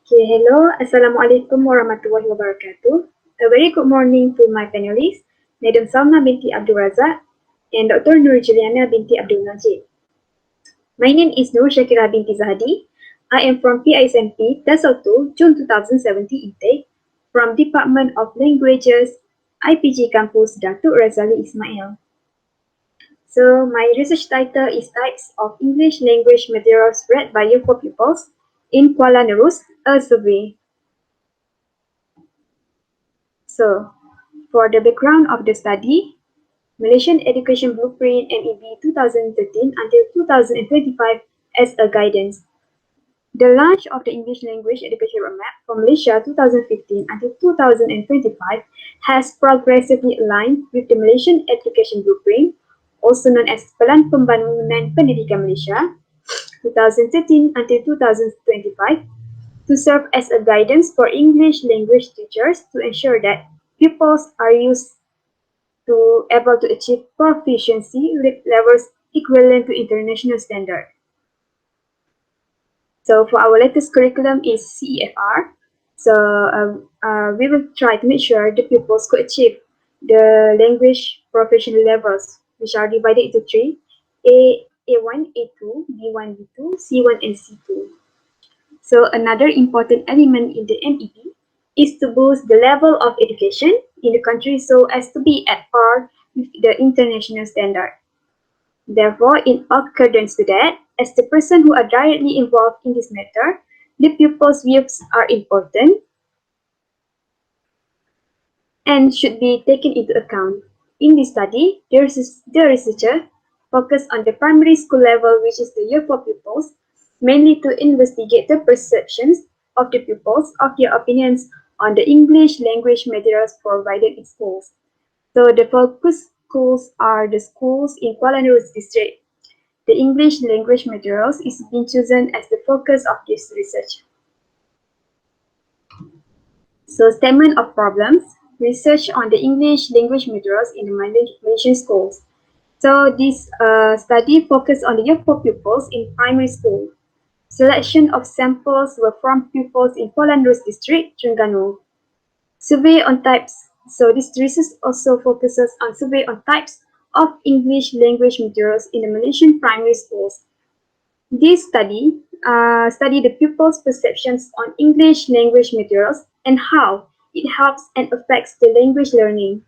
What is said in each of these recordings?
Okay, hello. Assalamualaikum warahmatullahi wabarakatuh. A very good morning to my panelists, Madam Salma binti Abdul Razak and Dr. Nur binti Abdul Najib. My name is Nur Syakirah binti Zahadi. I am from PISMP, TESL 2, June 2017 intake, from Department of Languages, IPG Campus Datuk Razali Ismail. So, my research title is Types of English Language Materials Read by You for Pupils in Kuala Nerus, a survey. So, for the background of the study, Malaysian Education Blueprint MEB 2013 until 2025 as a guidance. The launch of the English Language Education Roadmap for Malaysia 2015 until 2025 has progressively aligned with the Malaysian Education Blueprint, also known as Pelan Pembangunan Pendidikan Malaysia 2013 until 2025, to serve as a guidance for English language teachers to ensure that pupils are able to achieve proficiency levels equivalent to international standard. So for our latest curriculum is CEFR. So we will try to make sure the pupils could achieve the language proficiency levels, which are divided into three: A1, A2, B1, B2, C1, and C2. So another important element in the MEB is to boost the level of education in the country so as to be at par with the international standard. Therefore, in accordance to that, as the person who are directly involved in this matter, the pupils' views are important and should be taken into account. In this study, the researcher focused on the primary school level, which is the year for pupils, mainly to investigate the perceptions of the pupils of their opinions on the English language materials provided in schools. So the focus schools are the schools in Kuala Nerus district. The English language materials is being chosen as the focus of this research. So statement of problems, research on the English language materials in the Malaysian schools. So this study focused on the youth for pupils in primary school. Selection of samples were from pupils in Kuala Nerus district, Terengganu. Survey on types. So this research also focuses on survey on types of English language materials in the Malaysian primary schools. This study studied the pupils' perceptions on English language materials and how it helps and affects the language learning.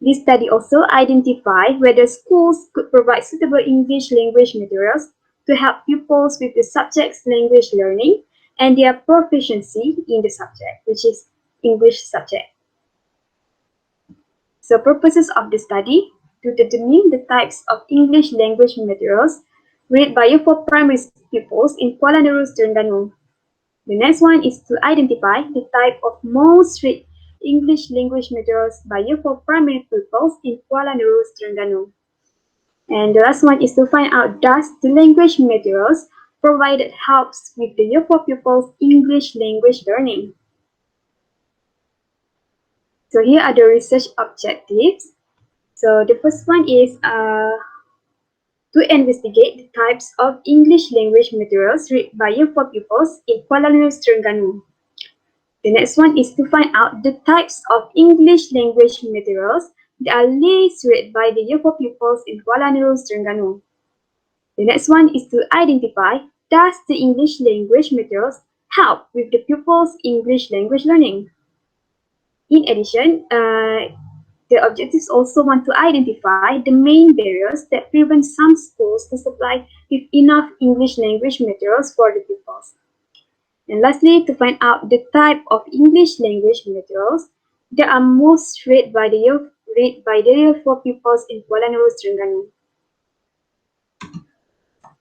This study also identified whether schools could provide suitable English language materials to help pupils with the subject's language learning and their proficiency in the subject, which is English subject. So purposes of the study, to determine the types of English language materials read by you for primary pupils in Kuala Nerus, Terengganu. The next one is to identify the type of most read English language materials by you for primary pupils in Kuala Nerus, Terengganu. And the last one is to find out does the language materials provided helps with the you for pupils English language learning. So here are the research objectives. So the first one is to investigate the types of English language materials read by you for pupils in Kuala Nerus, Terengganu. The next one is to find out the types of English language materials that are least read by the you for pupils in Kuala Nerus, Terengganu. The next one is to identify does the English language materials help with the pupils' English language learning. In addition, the objectives also want to identify the main barriers that prevent some schools to supply with enough English language materials for the pupils. And lastly, to find out the type of English language materials that are most read by the youth for pupils in Kuala Nerus, Terengganu.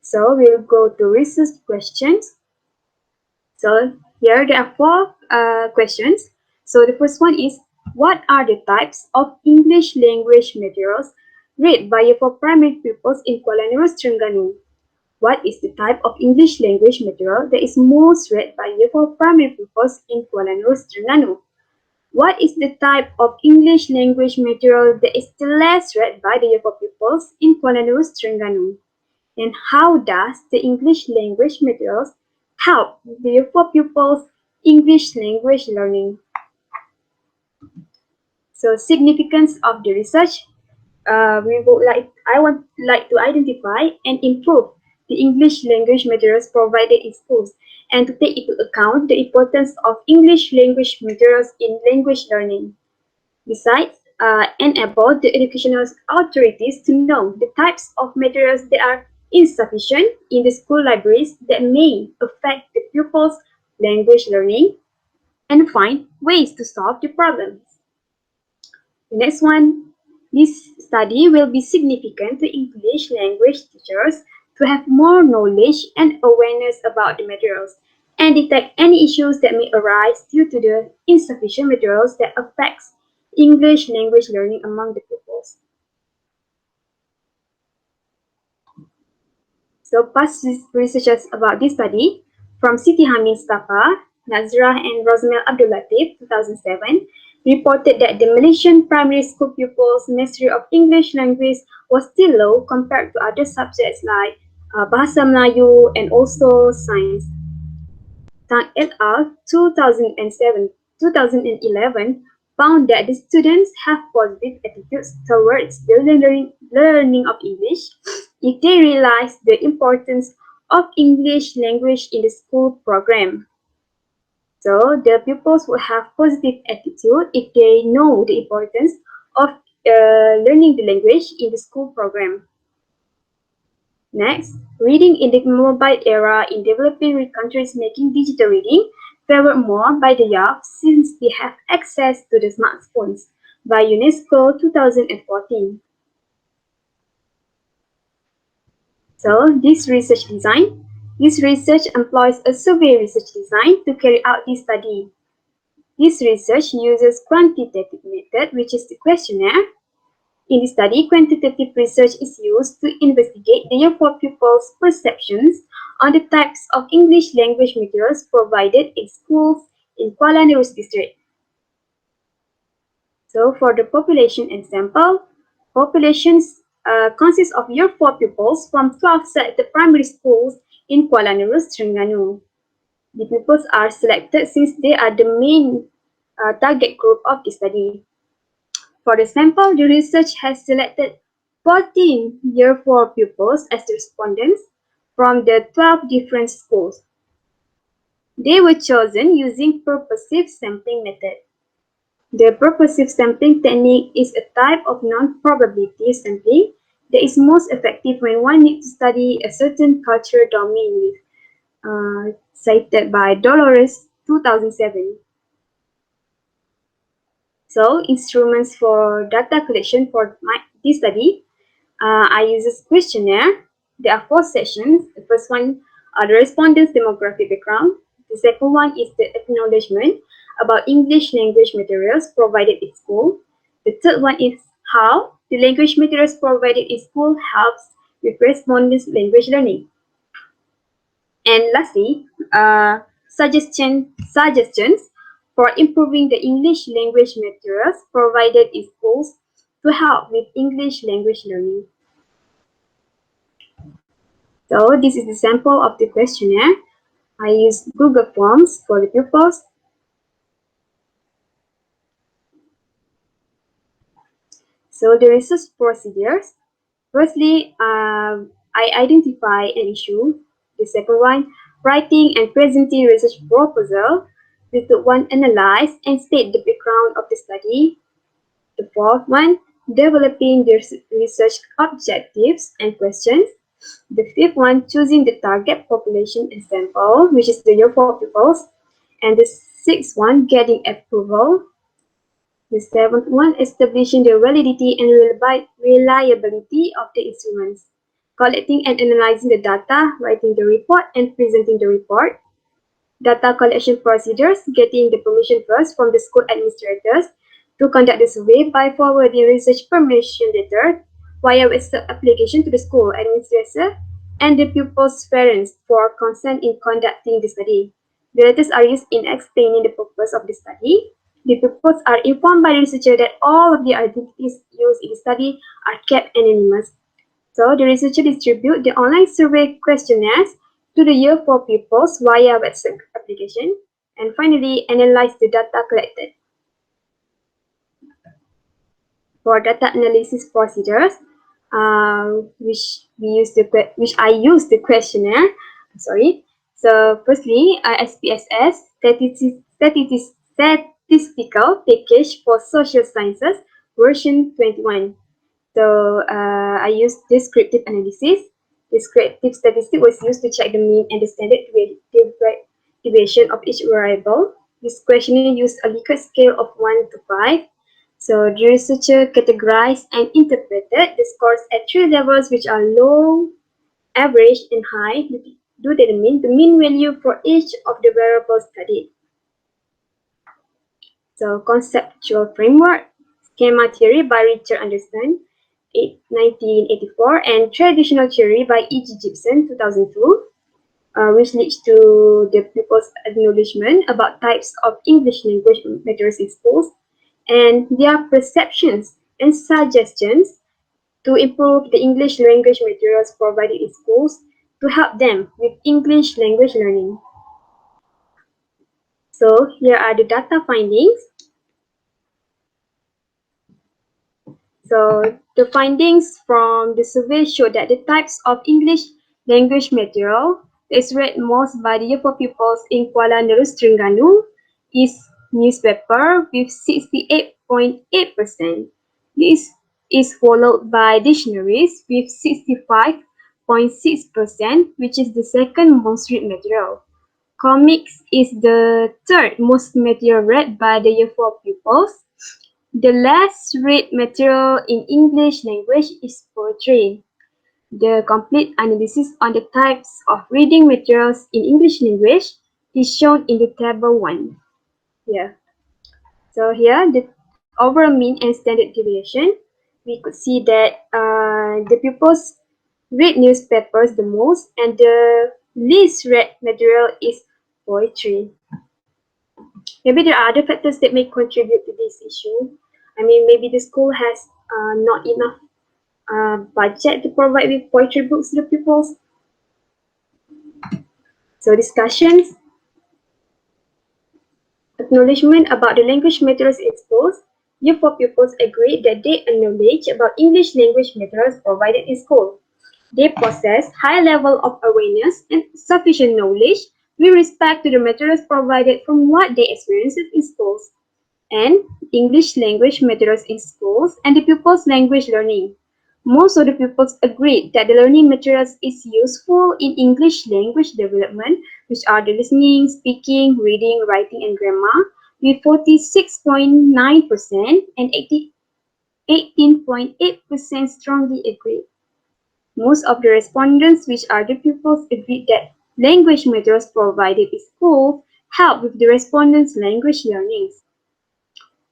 So we'll go to research questions. So here there are four questions. So the first one is, what are the types of English language materials read by you for primary pupils in Kuala Nerus, Terengganu? What is the type of English language material that is most read by you for primary pupils in Kuala Nerus, Terengganu? What is the type of English language material that is the less read by the youth for pupils in Kuala Nerus, Terengganu? And how does the English language materials help the youth for pupils' English language learning. So significance of the research, I would like to identify and improve the English language materials provided in schools and to take into account the importance of English language materials in language learning. Besides, enable the educational authorities to know the types of materials that are insufficient in the school libraries that may affect the pupils' language learning and find ways to solve the problems. The next one, this study will be significant to English language teachers to have more knowledge and awareness about the materials and detect any issues that may arise due to the insufficient materials that affects English language learning among the pupils. So past researchers about this study from Siti Hamid Mustafa, Nazrah and Rosmel Abdul Latif, 2007, reported that the Malaysian primary school pupils' mastery of English language was still low compared to other subjects like Bahasa Melayu and also science. Tang et al. 2011 found that the students have positive attitudes towards the learning of English if they realize the importance of English language in the school program. So the pupils will have positive attitude if they know the importance of learning the language in the school program. Next, reading in the mobile era in developing countries making digital reading favored more by the young since they have access to the smartphones by UNESCO 2014. So this research employs a survey research design to carry out this study. This research uses quantitative method, which is the questionnaire. In this study, quantitative research is used to investigate the year 4 pupils' perceptions on the types of English language materials provided in schools in Kuala Nerus district. So for the population example, populations consist of year 4 pupils from 12 selected primary schools in Kuala Nerus, Terengganu. The pupils are selected since they are the main target group of the study. For the sample, the research has selected 14 year 4 pupils as the respondents from the 12 different schools. They were chosen using purposive sampling method. The purposive sampling technique is a type of non-probability sampling that is most effective when one needs to study a certain cultural domain, cited by Dolores 2007. So instruments for data collection for this study, I use a questionnaire. There are 4 sessions. The first one are the respondents' demographic background. The second one is the acknowledgement about English language materials provided in school. The third one is how the language materials provided in school helps with respondents' language learning. And lastly, suggestions for improving the English language materials provided in schools to help with English language learning. So this is the sample of the questionnaire. I use Google Forms for the pupils. So the research procedures. Firstly, I identify an issue. The second one, writing and presenting research proposal. The third one, analyze and state the background of the study. The fourth one, developing the research objectives and questions. The fifth one, choosing the target population example, which is the year 4 pupils. And the sixth one, getting approval. The seventh one, establishing the validity and reliability of the instruments. Collecting and analyzing the data, writing the report and presenting the report. Data collection procedures, getting the permission first from the school administrators to conduct the survey by forwarding research permission letter via WhatsApp application to the school administrator and the pupils' parents for consent in conducting the study. The letters are used in explaining the purpose of the study. The pupils are informed by the researcher that all of the identities used in the study are kept anonymous. So the researcher distributes the online survey questionnaires to the year 4 pupils via WhatsApp application. And finally, analyze the data collected. For data analysis procedures, which I use the questionnaire. Sorry. So firstly, SPSS statistical package for social sciences version 21. So I used descriptive analysis. Descriptive statistic was used to check the mean and the standard deviation of each variable. This questionnaire used a Likert scale of 1 to 5. So the researcher categorized and interpreted the scores at three levels, which are low, average, and high, to determine the mean value for each of the variables studied. So conceptual framework, schema theory by Richard Anderson, 1984, and traditional theory by E.G. Gibson, 2002, which leads to the pupils' acknowledgement about types of English language materials in schools and their perceptions and suggestions to improve the English language materials provided in schools to help them with English language learning. So here are the data findings. So the findings from the survey show that the types of English language material is read most by the younger pupils in Kuala Nerus, Terengganu is newspaper with 68.8%. This is followed by dictionaries with 65.6%, which is the second most read material. Comics is the third most material read by the year 4 pupils. The last read material in English language is poetry. The complete analysis on the types of reading materials in English language is shown in the table 1. Here. So here, the overall mean and standard deviation, we could see that the pupils read newspapers the most and the least read material is poetry. Maybe there are other factors that may contribute to this issue. I mean, maybe the school has not enough budget to provide with poetry books to the pupils. So discussions, acknowledgement about the language materials exposed. Year 4 pupils agreed that they acknowledge about English language materials provided in school. They possess high level of awareness and sufficient knowledge with respect to the materials provided from what they experienced in schools and English language materials in schools and the pupils' language learning. Most of the pupils agreed that the learning materials is useful in English language development, which are the listening, speaking, reading, writing, and grammar, with 46.9% and 18.8% strongly agreed. Most of the respondents, which are the pupils, agreed that language materials provided in school help with the respondents' language learnings.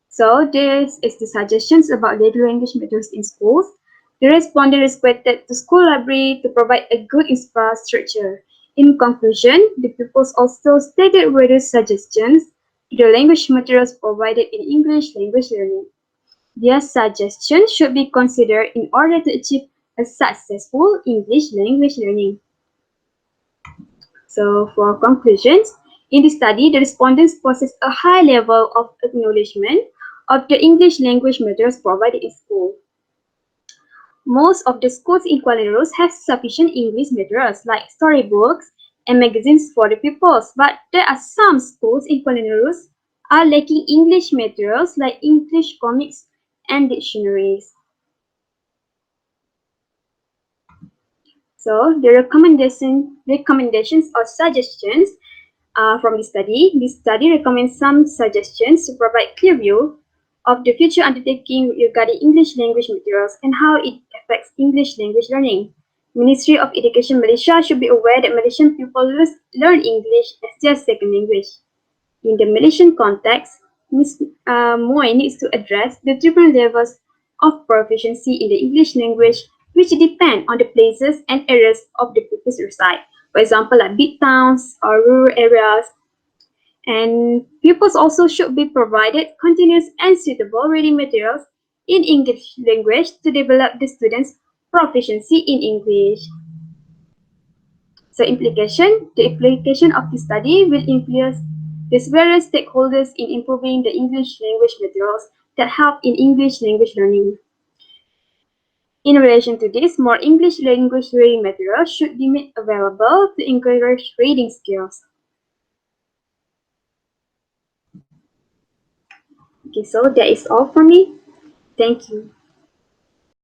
So this is the suggestions about language materials in schools. The respondent requested the school library to provide a good infrastructure. In conclusion, the pupils also stated various suggestions to the language materials provided in English language learning. Their suggestions should be considered in order to achieve a successful English language learning. So for conclusions, in the study, the respondents possess a high level of acknowledgement of the English language materials provided in school. Most of the schools in Kuala Nerus have sufficient English materials like storybooks and magazines for the pupils, but there are some schools in Kuala Nerus are lacking English materials like English comics and dictionaries. So the recommendations or suggestions from the study. This study recommends some suggestions to provide clear view of the future undertaking regarding English language materials and how it affects English language learning. Ministry of Education Malaysia should be aware that Malaysian pupils learn English as their second language. In the Malaysian context, Ms. Moy needs to address the different levels of proficiency in the English language, which depend on the places and areas of the pupils reside. For example, like big towns or rural areas. And pupils also should be provided continuous and suitable reading materials in English language to develop the students' proficiency in English. So the implication of the study will influence There's various stakeholders in improving the English language materials that help in English language learning. In relation to this, more English language reading materials should be made available to encourage reading skills. Okay, so that is all for me. Thank you.